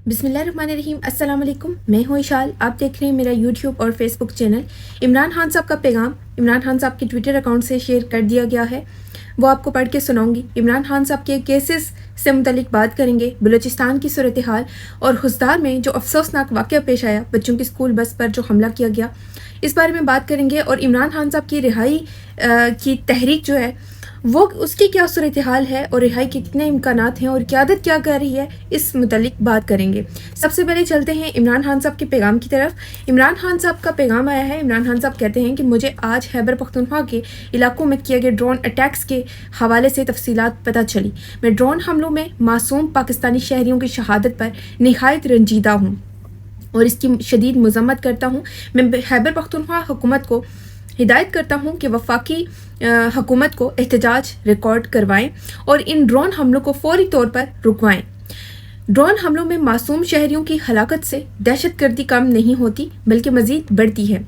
बिस्मिल्लाहिर्रहमानिर्रहीम। अस्सलाम वालेकुम। मैं हूँ इशाल। आप देख रहे हैं मेरा यूट्यूब और फेसबुक चैनल। इमरान खान साहब का पैगाम इमरान खान साहब के ट्विटर अकाउंट से शेयर कर दिया गया है, वो आपको पढ़ के सुनाऊंगी। इमरान खान साहब के केसेस से मुतलिक बात करेंगे, बलूचिस्तान की सूरत हाल और हुसदार में जो अफसोसनाक वाक़या पेश आया, बच्चों की स्कूल बस पर जो हमला किया गया, इस बारे में बात करेंगे। और इमरान खान साहब की रिहाई की तहरीक जो है वो उसकी क्या सूरत हाल है और रिहाई के कितने इम्कानात हैं और क़यादत क्या कर रही है, इस मुतलिक बात करेंगे। सबसे पहले चलते हैं इमरान खान साहब के पैगाम की तरफ। इमरान खान साहब का पैगाम आया है। इमरान खान साहब कहते हैं कि मुझे आज खैबर पख्तूनख्वा के इलाकों में किए गए ड्रोन अटैक्स के हवाले से तफसीलात पता चली। मैं ड्रोन हमलों में मासूम पाकिस्तानी शहरियों की शहादत पर निहायत रंजीदा हूँ और इसकी शदीद मज़म्मत करता हूँ। मैं खैबर पख्तूनख्वा हुकूमत को हिदायत करता हूँ कि वफाकी हुकूमत को एहतजाज रिकॉर्ड करवाएं और इन ड्रोन हमलों को फौरी तौर पर रुकवाएं। ड्रोन हमलों में मासूम शहरियों की हलाकत से दहशतगर्दी कम नहीं होती बल्कि मज़ीद बढ़ती है।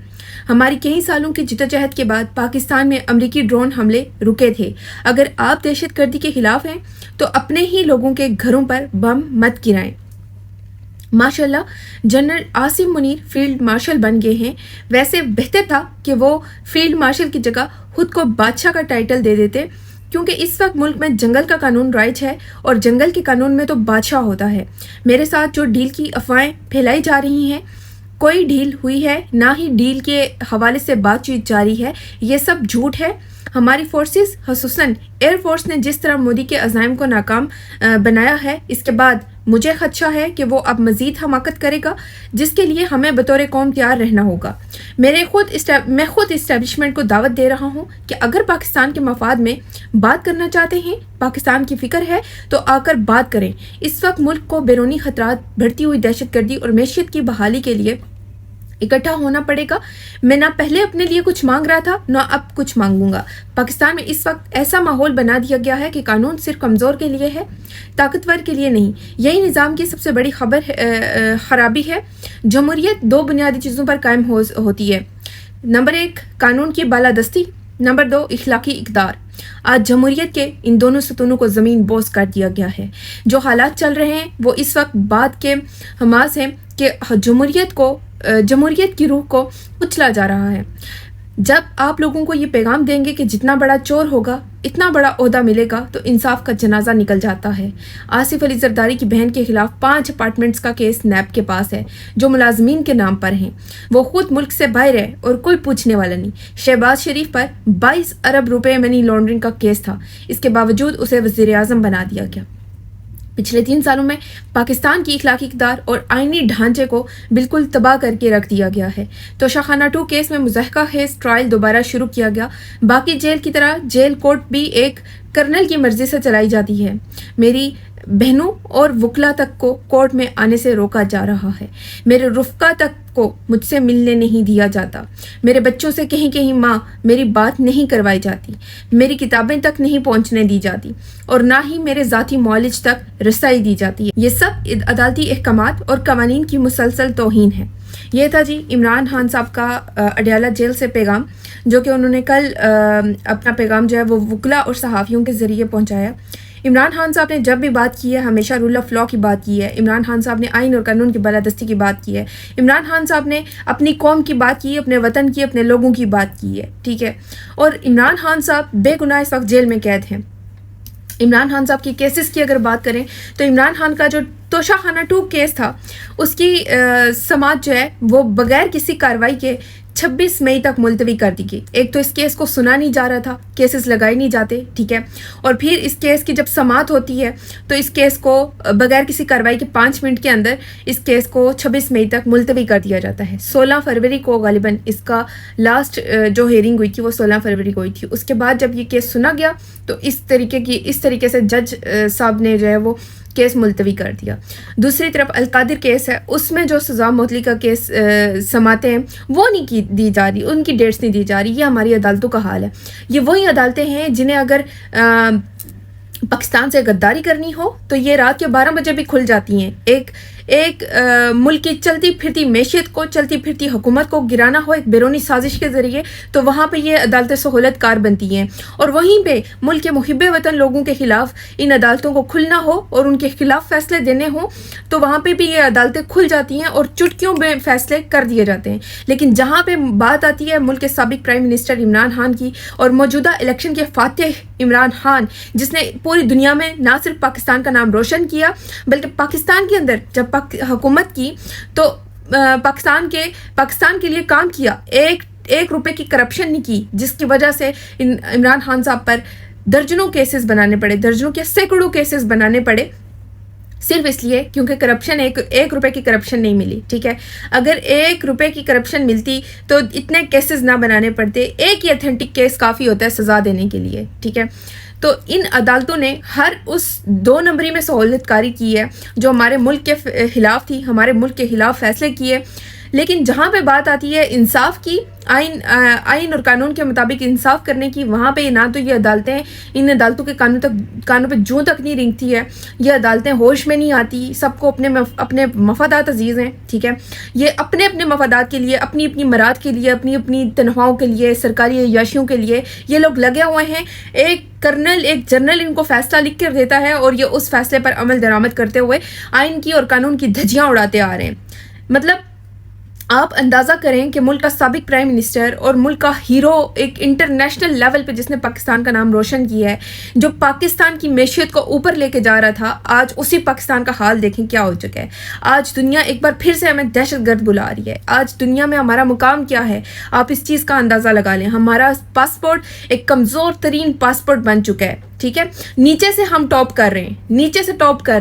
हमारी कई सालों की जिद्दोजहद के बाद पाकिस्तान में अमरीकी ड्रोन हमले रुके थे। अगर आप दहशतगर्दी के खिलाफ हैं तो अपने ही लोगों के घरों पर बम मत गिराएं। माशाल्लाह general Asim Munir field marshal बन गए हैं। वैसे बेहतर था कि वो फील्ड मार्शल की जगह खुद को बादशाह का टाइटल दे देते, क्योंकि इस वक्त मुल्क में जंगल का कानून राइज है और जंगल के कानून में तो बादशाह होता है। मेरे साथ जो डील की अफवाहें फैलाई जा रही हैं, कोई डील हुई है ना ही डील के हवाले से बातचीत जारी है, ये सब झूठ है। हमारी फोर्सेस खसूसन एयर फोर्स ने जिस तरह मोदी के अज़ाइम को नाकाम बनाया है, इसके बाद मुझे खदशा है कि वो अब मज़ीद हमाकत करेगा, जिसके लिए हमें बतौर कौम तैयार रहना होगा। मैं खुद इस्टेब्लिशमेंट को दावत दे रहा हूँ कि अगर पाकिस्तान के मफाद में बात करना चाहते हैं, पाकिस्तान की फ़िक्र है, तो आकर बात करें। इस वक्त मुल्क को बैरूनी ख़तरात, बढ़ती हुई दहशतगर्दी और मैशियत की बहाली के लिए इकट्ठा होना पड़ेगा। मैं ना पहले अपने लिए कुछ मांग रहा था, ना अब कुछ मांगूंगा। पाकिस्तान में इस वक्त ऐसा माहौल बना दिया गया है कि कानून सिर्फ कमज़ोर के लिए है, ताकतवर के लिए नहीं। यही निज़ाम की सबसे बड़ी ख़राबी है। जमहूरियत दो बुनियादी चीज़ों पर कायम होती है। नंबर 1 कानून की बालादस्ती, नंबर 2 इखलाकी इक़दार। आज जमहूरियत के इन दोनों सतूनों को ज़मीन बोस कर दिया गया है। जो हालात चल रहे हैं वो इस वक्त बात के हमास हैं कि जमहूरियत की रूह को कुचला जा रहा है। जब आप लोगों को ये पैगाम देंगे कि जितना बड़ा चोर होगा इतना बड़ा ओहदा मिलेगा, तो इंसाफ का जनाजा निकल जाता है। आसिफ अली जरदारी की बहन के खिलाफ 5 अपार्टमेंट्स का केस नैब के पास है, जो मुलाजमीन के नाम पर हैं। वो खुद मुल्क से बाहर है और कोई पूछने वाला नहीं। शहबाज शरीफ पर 22 अरब रुपए मनी लॉन्ड्रिंग का केस था, इसके बावजूद उसे वज़ीर आज़म बना दिया गया। पिछले 3 सालों में पाकिस्तान की इखलाकी इक़दार और आइनी ढांचे को बिल्कुल तबाह करके रख दिया गया है। तो शाखाना 2 केस में मुज़हका केस ट्रायल दोबारा शुरू किया गया। बाकी जेल की तरह जेल कोर्ट भी एक कर्नल की मर्जी से चलाई जाती है। मेरी बहनों और वकला तक को कोर्ट में आने से रोका जा रहा है। मेरे रुफ़का तक को मुझसे मिलने नहीं दिया जाता। मेरे बच्चों से कहीं कहीं माँ मेरी बात नहीं करवाई जाती। मेरी किताबें तक नहीं पहुँचने दी जाती और ना ही मेरे ज़ाती मॉलेज तक रसाई दी जाती है। ये सब अदालती अहकामात और कवानीन की मुसलसल तौहीन है। ये था जी इमरान खान साहब का अडयाला जेल से पैगाम, जो कि उन्होंने कल अपना पैगाम जो है वो वकला और सहाफ़ियों के ज़रिए पहुँचाया। इमरान खान साहब ने जब भी बात की है हमेशा रूल ऑफ लॉ की बात की है। इमरान खान साहब ने आइन और कानून की बालादस्ती की बात की है। इमरान खान साहब ने अपनी कौम की बात की है, अपने वतन की, अपने लोगों की बात की है, ठीक है। और इमरान खान साहब बेगुनाह इस वक्त जेल में कैद हैं। इमरान खान साहब की केसेस की अगर बात करें तो इमरान खान का जो तोशाखाना 2 केस था, उसकी समाअत जो है वो बगैर किसी कार्रवाई के 26 मई तक मुलतवी कर दी गई। एक तो इस केस को सुना नहीं जा रहा था, केसेस लगाए नहीं जाते, ठीक है। और फिर इस केस की जब समाअत होती है तो इस केस को बगैर किसी कार्रवाई के 5 मिनट के अंदर इस केस को 26 मई तक मुलतवी कर दिया जाता है। 16 फरवरी को गालिबन इसका लास्ट जो हेयरिंग हुई थी वो 16 फरवरी को हुई थी। उसके बाद जब ये केस सुना गया तो इस तरीके से जज साहब ने जो है वो केस मुलतवी कर दिया। दूसरी तरफ अलकादिर केस है, उसमें जो सज़ा मुअत्तली का केस समाते हैं वो नहीं दी जा रही, उनकी डेट्स नहीं दी जा रही। ये हमारी अदालतों का हाल है। ये वही अदालतें हैं जिन्हें अगर पाकिस्तान से गद्दारी करनी हो तो ये रात के 12 बजे भी खुल जाती हैं। ایک ملک کی چلتی پھرتی معیشت کو، چلتی پھرتی حکومت کو گرانا ہو ایک بیرونی سازش کے ذریعے، تو وہاں پہ یہ عدالتیں سہولت کار بنتی ہیں، اور وہیں پہ ملک کے محب وطن لوگوں کے خلاف ان عدالتوں کو کھلنا ہو اور ان کے خلاف فیصلے دینے ہوں تو وہاں پہ بھی یہ عدالتیں کھل جاتی ہیں اور چٹکیوں میں فیصلے کر دیے جاتے ہیں۔ لیکن جہاں پہ بات آتی ہے ملک کے سابق پرائم منسٹر عمران خان کی اور موجودہ الیکشن کے فاتح عمران خان، جس نے پوری دنیا میں نہ صرف پاکستان کا نام روشن کیا بلکہ پاکستان کے اندر جب حکومت کی تو پاکستان کے لیے کام کیا، ایک روپے کی کرپشن نہیں کی، جس کی وجہ سے عمران خان صاحب پر درجنوں کیسز بنانے پڑے، درجنوں کے سینکڑوں کیسز بنانے پڑے، صرف اس لیے کیونکہ کرپشن ایک روپے کی کرپشن نہیں ملی۔ ٹھیک ہے، اگر 1 روپے کی کرپشن ملتی تو اتنے کیسز نہ بنانے پڑتے، ایک ہی اتھینٹک کیس کافی ہوتا ہے سزا دینے کے لیے۔ ٹھیک ہے، تو ان عدالتوں نے ہر اس 2 نمبری میں سہولت کاری کی ہے جو ہمارے ملک کے خلاف تھی، ہمارے ملک کے خلاف فیصلے کیے۔ لیکن جہاں پہ بات آتی ہے انصاف کی، آئین اور قانون کے مطابق انصاف کرنے کی، وہاں پہ نہ تو یہ عدالتیں ان عدالتوں کے کانوں پہ جوں تک نہیں رینگتی ہے، یہ عدالتیں ہوش میں نہیں آتی، سب کو اپنے مفادات عزیز ہیں۔ ٹھیک ہے، یہ اپنے مفادات کے لیے، اپنی مراد کے لیے، اپنی تنخواہوں کے لیے، سرکاری عیاشیوں کے لیے یہ لوگ لگے ہوئے ہیں۔ ایک جنرل ان کو فیصلہ لکھ کر دیتا ہے اور یہ اس فیصلے پر عمل درآمد کرتے ہوئے آئین کی اور قانون کی دھجیاں اڑاتے آ رہے ہیں۔ مطلب آپ اندازہ کریں کہ ملک کا سابق پرائم منسٹر اور ملک کا ہیرو ایک انٹرنیشنل لیول پہ جس نے پاکستان کا نام روشن کیا ہے، جو پاکستان کی معیشت کو اوپر لے کے جا رہا تھا، آج اسی پاکستان کا حال دیکھیں کیا ہو چکا ہے۔ آج دنیا ایک بار پھر سے ہمیں دہشت گرد بلا رہی ہے۔ آج دنیا میں ہمارا مقام کیا ہے، آپ اس چیز کا اندازہ لگا لیں۔ ہمارا پاسپورٹ ایک کمزور ترین پاسپورٹ بن چکا ہے۔ ٹھیک ہے، نیچے سے ہم ٹاپ کر رہے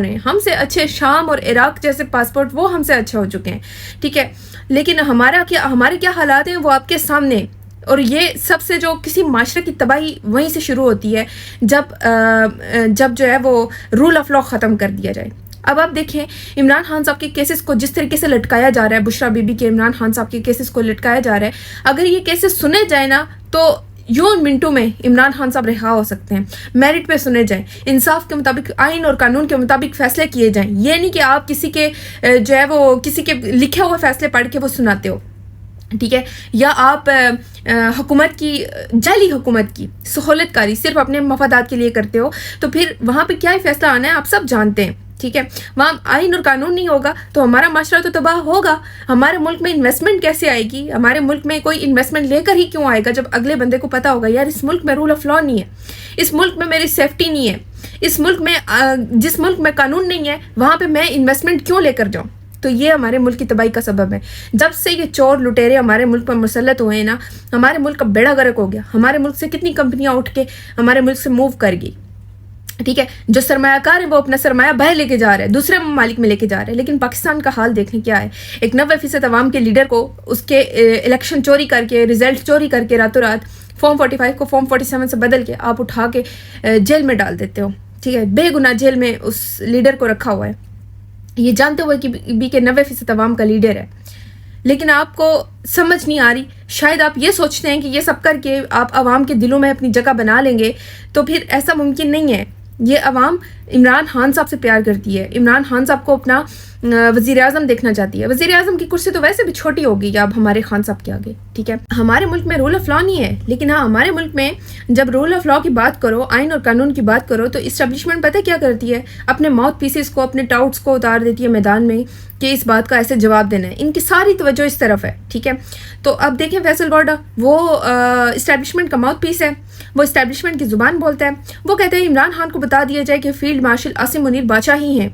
ہیں، ہم سے اچھے شام اور عراق جیسے پاسپورٹ وہ ہم سے اچھے ہو چکے ہیں۔ ٹھیک ہے، لیکن ہمارے کیا حالات ہیں وہ آپ کے سامنے، اور یہ سب سے جو کسی معاشرے کی تباہی وہیں سے شروع ہوتی ہے جب جو ہے وہ رول آف لا ختم کر دیا جائے۔ اب آپ دیکھیں عمران خان صاحب کے کیسز کو جس طریقے سے لٹکایا جا رہا ہے، بشرا بی بی کے عمران خان صاحب کے کیسز کو لٹکایا جا رہا ہے، اگر یہ کیسز سنے جائیں نا تو یوں منٹوں میں عمران خان صاحب رہا ہو سکتے ہیں، میرٹ پہ سنے جائیں، انصاف کے مطابق، آئین اور قانون کے مطابق فیصلے کیے جائیں۔ یہ نہیں کہ آپ کسی کے جو ہے وہ کسی کے لکھے ہوئے فیصلے پڑھ کے وہ سناتے ہو، ٹھیک ہے، یا آپ حکومت کی جعلی حکومت کی سہولت کاری صرف اپنے مفادات کے لیے کرتے ہو، تو پھر وہاں پہ کیا ہی فیصلہ آنا ہے آپ سب جانتے ہیں۔ ٹھیک ہے، وہاں آئین اور قانون نہیں ہوگا تو ہمارا معاشرہ تو تباہ ہوگا۔ ہمارے ملک میں انویسٹمنٹ کیسے آئے گی؟ ہمارے ملک میں کوئی انویسٹمنٹ لے کر ہی کیوں آئے گا جب اگلے بندے کو پتا ہوگا یار اس ملک میں رول آف لا نہیں ہے، اس ملک میں میری سیفٹی نہیں ہے، اس ملک میں جس ملک میں قانون نہیں ہے وہاں پہ میں انویسٹمنٹ کیوں لے کر جاؤں؟ تو یہ ہمارے ملک کی تباہی کا سبب ہے۔ جب سے یہ چور لٹیرے ہمارے ملک پر مسلط ہوئے ہیں نا، ہمارے ملک کا بیڑا غرق ہو گیا۔ ہمارے ملک سے کتنی کمپنیاں اٹھ کے ہمارے ملک سے موو کر گئی۔ ٹھیک ہے، جو سرمایہ کار ہے وہ اپنا سرمایہ باہر لے کے جا رہے ہیں، دوسرے ممالک میں لے کے جا رہے ہیں، لیکن پاکستان کا حال دیکھیں کیا ہے۔ ایک 90% عوام کے لیڈر کو اس کے الیکشن چوری کر کے، رزلٹ چوری کر کے، راتوں رات فارم 45 کو فارم 47 سے بدل کے آپ اٹھا کے جیل میں ڈال دیتے ہو۔ ٹھیک ہے، بے گناہ جیل میں اس لیڈر کو رکھا ہوا ہے، یہ جانتے ہوئے کہ 90% عوام کا لیڈر ہے، لیکن آپ کو سمجھ نہیں آ رہی۔ شاید آپ یہ سوچتے ہیں کہ یہ سب کر کے آپ عوام کے دلوں میں اپنی جگہ بنا لیں گے، تو پھر ایسا ممکن نہیں ہے۔ یہ عوام عمران خان صاحب سے پیار کرتی ہے، عمران خان صاحب کو اپنا وزیر اعظم دیکھنا چاہتی ہے۔ وزیر اعظم کی کرسی تو ویسے بھی چھوٹی ہوگی اب ہمارے خان صاحب کے آگے۔ ٹھیک ہے، ہمارے ملک میں رول آف لا نہیں ہے، لیکن ہاں ہمارے ملک میں جب رول آف لا کی بات کرو، آئین اور قانون کی بات کرو، تو اسٹیبلشمنٹ پتہ کیا کرتی ہے؟ اپنے ماؤتھ پیسز کو، اپنے ٹاؤٹس کو اتار دیتی ہے میدان میں کہ اس بات کا ایسے جواب دینا ہے۔ ان کی ساری توجہ اس طرف ہے۔ ٹھیک ہے، تو اب دیکھیں فیصل گوڈا وہ اسٹیبلشمنٹ کا ماؤتھ پیس ہے، وہ اسٹیبلشمنٹ کی زبان بولتا ہے۔ وہ کہتے ہیں عمران خان کو بتا دیا جائے کہ فیلڈ مارشل عاصم منیر بادشاہ ہی ہیں،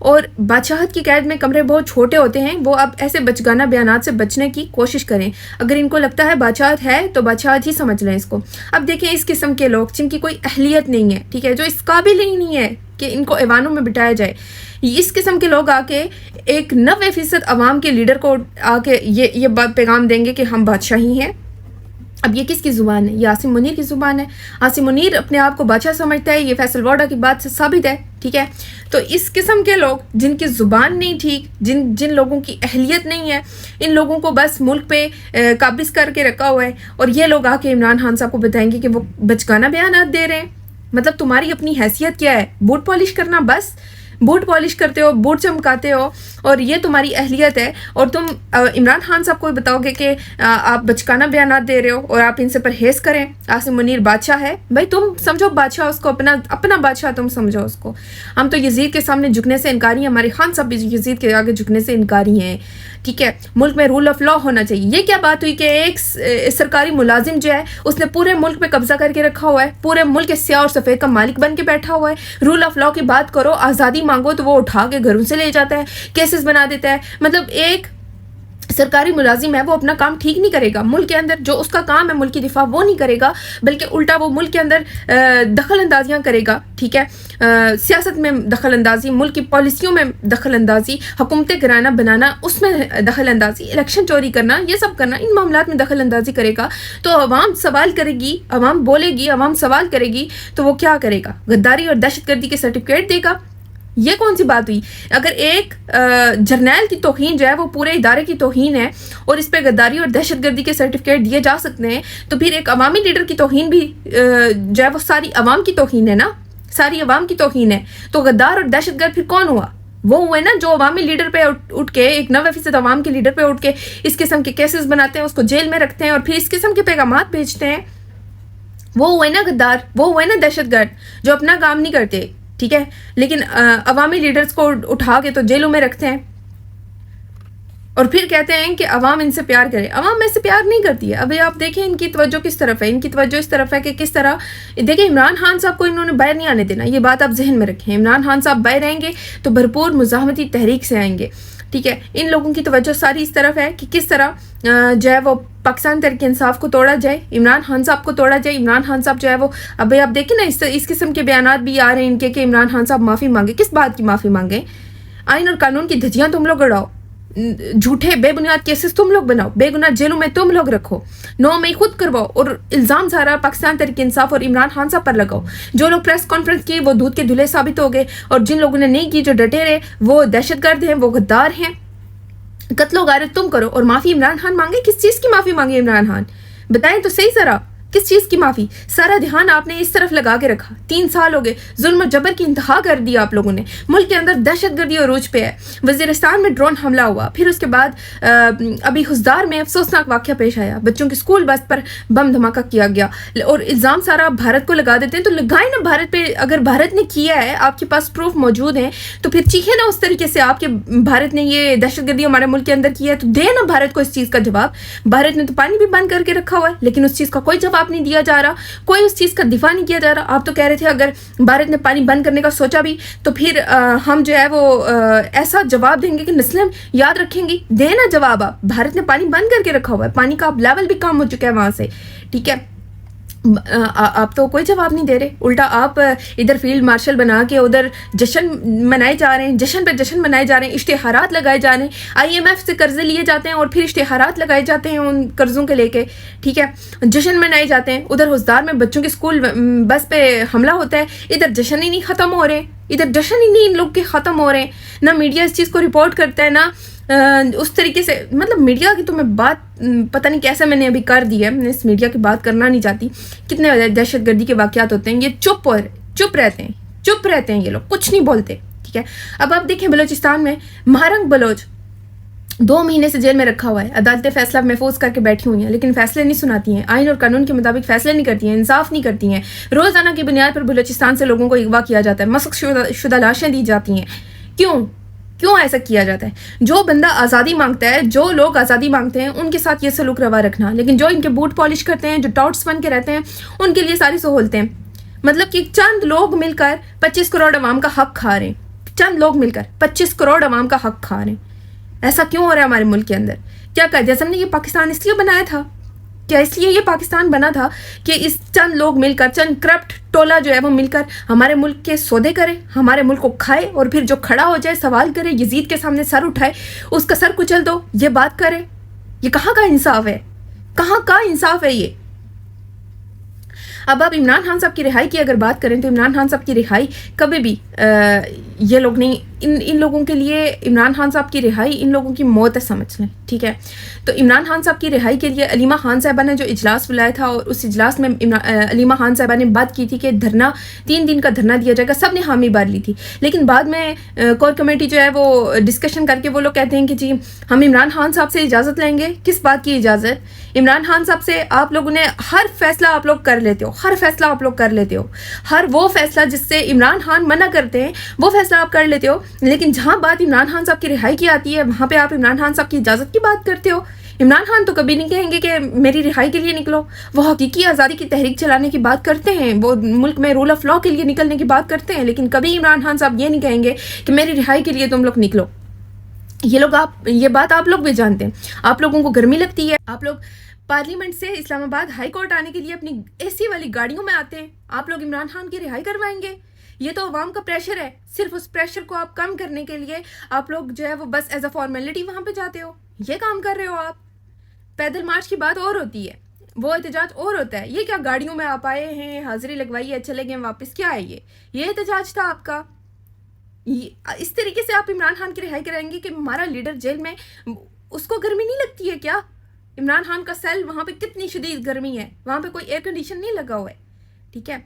اور بادشاہت کی قید میں کمرے بہت چھوٹے ہوتے ہیں، وہ اب ایسے بچگانہ بیانات سے بچنے کی کوشش کریں۔ اگر ان کو لگتا ہے بادشاہت ہے تو بادشاہت ہی سمجھ لیں اس کو۔ اب دیکھیں اس قسم کے لوگ جن کی کوئی اہلیت نہیں ہے، ٹھیک ہے، جو اس قابل ہی نہیں ہے کہ ان کو ایوانوں میں بٹھایا جائے، اس قسم کے لوگ آ کے ایک 90% عوام کے لیڈر کو آ کے یہ پیغام دیں گے کہ ہم بادشاہ ہی ہیں۔ اب یہ کس کی زبان ہے؟ یہ عاصم منیر کی زبان ہے۔ عاصم منیر اپنے آپ کو بادشاہ سمجھتا ہے، یہ فیصل وارڈا کی بات سے ثابت ہے۔ ٹھیک ہے، تو اس قسم کے لوگ جن کی زبان نہیں ٹھیک، جن لوگوں کی اہلیت نہیں ہے، ان لوگوں کو بس ملک پہ قابض کر کے رکھا ہوا ہے، اور یہ لوگ آ کے عمران خان صاحب کو بتائیں گے کہ وہ بچگانہ بیانات دے رہے ہیں۔ مطلب تمہاری اپنی حیثیت کیا ہے؟ بوٹ پالش کرنا بس؟ बूट पॉलिश करते हो, बूट चमकाते हो, और ये तुम्हारी अहलियत है, और तुम इमरान खान साहब को बताओगे कि आप बचकाना बयानात दे रहे हो और आप इनसे परहेज़ करें। आसिम मुनीर बादशाह है भाई, तुम समझो बादशाह उसको, अपना बादशाह तुम समझो उसको। हम तो यजीद के सामने झुकने से इनकारी हैं, हमारे खान साहब भी यजीद के आगे झुकने से इनकारी हैं, ठीक है। मुल्क में रूल ऑफ लॉ होना चाहिए। ये क्या बात हुई कि एक सरकारी मुलाजिम जो है उसने पूरे मुल्क पे कब्जा करके रखा हुआ है, पूरे मुल्क के स्याह और सफ़ेद का मालिक बन के बैठा हुआ है। रूल ऑफ लॉ की बात करो, आज़ादी मांगो तो वो उठा के घरों से ले जाता है, केसेस बना देता है। मतलब एक सरकारी मुलाजिम है, वो अपना काम ठीक नहीं करेगा, मुल्क के अंदर जो उसका काम है मुल्क की दिफा वो नहीं करेगा, बल्कि उल्टा वो मुल्क के अंदर दखल अंदाजियाँ करेगा, ठीक है। सियासत में दखल अंदाजी, मुल्क की पॉलिसियों में दखल अंदाजी, हुकूमतें गिराना बनाना उसमें दखल अंदाजी, इलेक्शन चोरी करना, ये सब करना, इन मामलात में दखल अंदाजी करेगा। तो अवाम सवाल करेगी, अवाम बोलेगी, अवाम सवाल करेगी, तो वो क्या करेगा? गद्दारी और दहशतगर्दी के सर्टिफिकेट देगा। ये कौन सी बात हुई? अगर एक जर्नैल की तौहीन जो है वो पूरे इदारे की तौहीन है और इस पर गद्दारी और दहशतगर्दी के सर्टिफिकेट दिए जा सकते हैं, तो फिर एक अवामी लीडर की तौहीन भी जो है वो सारी अवाम की तौहीन है ना, सारी अवाम की तौहीन है। तो गद्दार और दहशतगर्द फिर कौन हुआ? वो हुए ना जो अवामी लीडर पे उठ के, एक 90% अवाम के लीडर पे उठ के इस किस्म के केसेस बनाते हैं, उसको जेल में रखते हैं और फिर इस किस्म के पैगामात भेजते हैं। वो हुए ना गद्दार, वो हुए ना दहशतगर्द जो अपना काम नहीं करते, ठीक है, लेकिन अवामी लीडर्स को उठा के तो जेलों में रखते हैं और फिर कहते हैं कि अवाम इनसे प्यार करे। अवाम में से प्यार नहीं करती है। अभी आप देखें इनकी तवज्जो किस तरफ है, इनकी तवज्जो इस तरफ है कि किस तरह, देखिए इमरान खान साहब को इन्होंने बाहर नहीं आने देना, ये बात आप जहन में रखें। इमरान खान साहब बाहर रहेंगे तो भरपूर मुज़ाहमती तहरीक से आएंगे, ठीक है। इन लोगों की तवज्जो सारी इस तरफ है कि किस तरह जो है वो पाकिस्तान तहरीक इंसाफ को तोड़ा जाए, इमरान खान साहब को तोड़ा जाए। इमरान खान साहब जो है वो, अभी आप देखें ना इस किस्म के बयानात भी आ रहे हैं इनके कि इमरान खान साहब माफ़ी मांगे। किस बात की माफ़ी मांगे? आइन और कानून की धज्जियाँ तुम लोग उड़ाओ, झूठे बेबुनियाद केसेस तुम लोग बनाओ, बेगुनाह जेलों में तुम लोग रखो, 9 मई खुद करवाओ और इल्ज़ाम सारा पाकिस्तान तहरीक इंसाफ और इमरान खान साहब पर लगाओ। जो लोग प्रेस कॉन्फ्रेंस की वो दूध के धुले साबित हो गए, और जिन लोगों ने नहीं की, जो डटे रहे, वो दहशतगर्द हैं, वो गद्दार हैं। कत्लो गारत तुम करो और माफ़ी इमरान खान मांगे। किस चीज़ की माफ़ी मांगे इमरान खान? बताएं तो सही ज़रा, किस चीज़ की माफ़ी? सारा ध्यान आपने इस तरफ लगा के रखा। 3 साल हो गए, जुल्म और जबर की इंतहा कर दी आप लोगों ने। मुल्क के अंदर दहशतगर्दी और रूज पे है। वज़ीरिस्तान में ड्रोन हमला हुआ, फिर उसके बाद अभी हुसदार में अफसोसनाक वाक़या पेश आया, बच्चों की स्कूल बस पर बम धमाका किया गया, और इल्ज़ाम सारा भारत को लगा देते हैं। तो लगाए ना भारत पे, अगर भारत ने किया है, आपके पास प्रूफ मौजूद है, तो फिर चीखे ना उस तरीके से आपके भारत ने ये दहशतगर्दी हमारे मुल्क के अंदर किया है, तो दे ना भारत को इस चीज़ का जवाब। भारत ने तो पानी भी बंद करके रखा हुआ है, लेकिन उस चीज़ का कोई जवाब नहीं दिया जा रहा, कोई उस चीज़ का दिफा नहीं किया जा रहा। आप तो कह रहे थे अगर भारत ने पानी बंद करने का सोचा भी तो फिर हम जो है वो ऐसा जवाब देंगे कि नस्लें याद रखेंगी। देना जवाब आप, भारत ने पानी बंद करके रखा हुआ है, पानी का अब लेवल भी कम हो चुका है वहाँ से, ठीक है। आप तो कोई जवाब नहीं दे रहे, उल्टा आप इधर फील्ड मार्शल बना के उधर जश्न मनाए जा रहे हैं, जश्न पे जश्न मनाए जा रहे हैं, इश्तिहारात लगाए जा रहे हैं। IMF से कर्जे लिए जाते हैं और फिर इश्तिहारात लगाए जाते हैं उन कर्ज़ों के लेके, ठीक है। जश्न मनाए जाते हैं, उधर हुसदार में बच्चों की स्कूल बस पे हमला होता है, इधर जश्न ही नहीं ख़त्म हो रहे, इधर जश्न ही नहीं इन लोग के ख़त्म हो रहे हैं। ना मीडिया इस चीज़ को रिपोर्ट करता है, ना उस तरीके से, मतलब मीडिया की तो मैं बात पता नहीं कैसे मैंने अभी कर दी है, मैं इस मीडिया की बात करना नहीं चाहती। कितने दहशतगर्दी के वाक़यात होते हैं, ये चुप रहते हैं ये लोग, कुछ नहीं बोलते, ठीक है। अब आप देखें बलोचिस्तान में महारंग बलोच 2 महीने से जेल में रखा हुआ है, अदालतें फैसला महफूज करके बैठी हुई हैं, लेकिन फैसले नहीं सुनाती हैं, आइन और कानून के मुताबिक फैसले नहीं करती हैं, इंसाफ नहीं करती हैं। रोज़ाना की बुनियाद पर बलोचिस्तान से लोगों को अगवा किया जाता है, मसक शुदा लाशें दी जाती हैं। क्यों ऐसा किया जाता है? जो बंदा आज़ादी मांगता है, जो लोग आज़ादी मांगते हैं, उनके साथ ये सलूक रवा रखना, लेकिन जो इनके बूट पॉलिश करते हैं, जो टॉट्स बन के रहते हैं, उनके लिए सारी सहूलतें, मतलब कि चंद लोग मिलकर 25 करोड़ अवाम का हक खा रहे हैं, चंद लोग मिलकर 25 करोड़ अवाम का हक खा रहे हैं। ऐसा क्यों हो रहा है हमारे मुल्क के अंदर? क्या कर जैसे हमने ये पाकिस्तान इसलिए बनाया था, क्या इसलिए ये पाकिस्तान बना था कि इस चंद लोग मिलकर, चंद करप्ट टोला जो है वो मिलकर हमारे मुल्क के सौदे करे, हमारे मुल्क को खाए, और फिर जो खड़ा हो जाए सवाल करे, यजीद के सामने सर उठाए, उसका सर कुचल दो, ये बात करे? ये कहाँ का इंसाफ है? कहाँ का इंसाफ है ये? अब आप इमरान खान साहब की रिहाई की अगर बात करें तो इमरान खान साहब की रिहाई कभी भी یہ لوگ نہیں, ان لوگوں کے لیے عمران خان صاحب کی رہائی ان لوگوں کی موت ہے سمجھ لیں, ٹھیک ہے. تو عمران خان صاحب کی رہائی کے لیے علیمہ خان صاحبہ نے جو اجلاس بلایا تھا, اور اس اجلاس میں علیمہ خان صاحبہ نے بات کی تھی کہ دھرنا 3 دن کا دھرنا دیا جائے گا, سب نے حامی بھر لی تھی. لیکن بعد میں کور کمیٹی جو ہے وہ ڈسکشن کر کے وہ لوگ کہتے ہیں کہ جی ہم عمران خان صاحب سے اجازت لیں گے. کس بات کی اجازت؟ عمران خان صاحب سے آپ لوگوں نے ہر فیصلہ آپ لوگ کر لیتے ہو, ہر فیصلہ آپ لوگ کر لیتے ہو, ہر وہ فیصلہ جس سے عمران خان منع کرتے ہیں وہ فیصلہ آپ کر لیتے ہو. لیکن جہاں بات عمران خان صاحب کی رہائی کی آتی ہے وہاں پہ آپ عمران خان صاحب کی اجازت کی بات کرتے ہو. عمران خان تو کبھی نہیں کہیں گے کہ میری رہائی کے لیے نکلو. وہ حقیقی آزادی کی تحریک چلانے کی بات کرتے ہیں, وہ ملک میں رول آف لا کے لیے نکلنے کی بات کرتے ہیں, لیکن کبھی عمران خان صاحب یہ نہیں کہیں گے کہ میری رہائی کے لیے تم لوگ نکلو. یہ بات آپ لوگ بھی جانتے ہیں. آپ لوگوں کو گرمی لگتی ہے, آپ لوگ پارلیمنٹ سے اسلام آباد ہائی کورٹ آنے کے لیے اپنی اے سی والی گاڑیوں میں آتے ہیں. آپ لوگ عمران خان کی رہائی کروائیں گے؟ یہ تو عوام کا پریشر ہے. صرف اس پریشر کو آپ کم کرنے کے لیے آپ لوگ جو ہے وہ بس ایز اے فارمیلٹی وہاں پہ جاتے ہو, یہ کام کر رہے ہو آپ. پیدل مارچ کی بات اور ہوتی ہے, وہ احتجاج اور ہوتا ہے. یہ کیا گاڑیوں میں آپ آئے ہیں, حاضری لگوائی ہے, چلے گئے واپس, کیا ہے یہ احتجاج تھا آپ کا؟ اس طریقے سے آپ عمران خان کی رہائی کرائیں گے کہ ہمارا لیڈر جیل میں, اس کو گرمی نہیں لگتی ہے کیا؟ عمران خان کا سیل وہاں پہ کتنی شدید گرمی ہے, وہاں پہ کوئی ایئر کنڈیشن نہیں لگا ہوا ہے, ٹھیک ہے.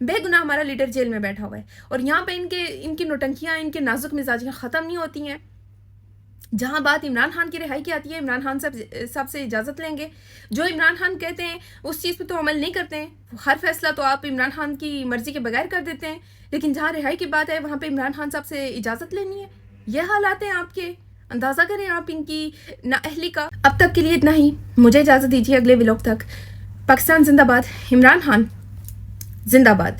بے گناہ ہمارا لیڈر جیل میں بیٹھا ہوا ہے, اور یہاں پہ ان کی نوٹنکیاں, ان کے نازک مزاجیاں ختم نہیں ہوتی ہیں. جہاں بات عمران خان کی رہائی کی آتی ہے عمران خان صاحب سے اجازت لیں گے. جو عمران خان کہتے ہیں اس چیز پہ تو عمل نہیں کرتے ہیں. ہر فیصلہ تو آپ عمران خان کی مرضی کے بغیر کر دیتے ہیں, لیکن جہاں رہائی کی بات ہے وہاں پہ عمران خان صاحب سے اجازت لینی ہے. یہ حالات ہیں آپ کے, اندازہ کریں آپ ان کی نااہلی کا. اب تک کے لیے اتنا ہی, مجھے اجازت دیجیے اگلے ولاگ تک. پاکستان زندہ باد, عمران خان زندہ باد.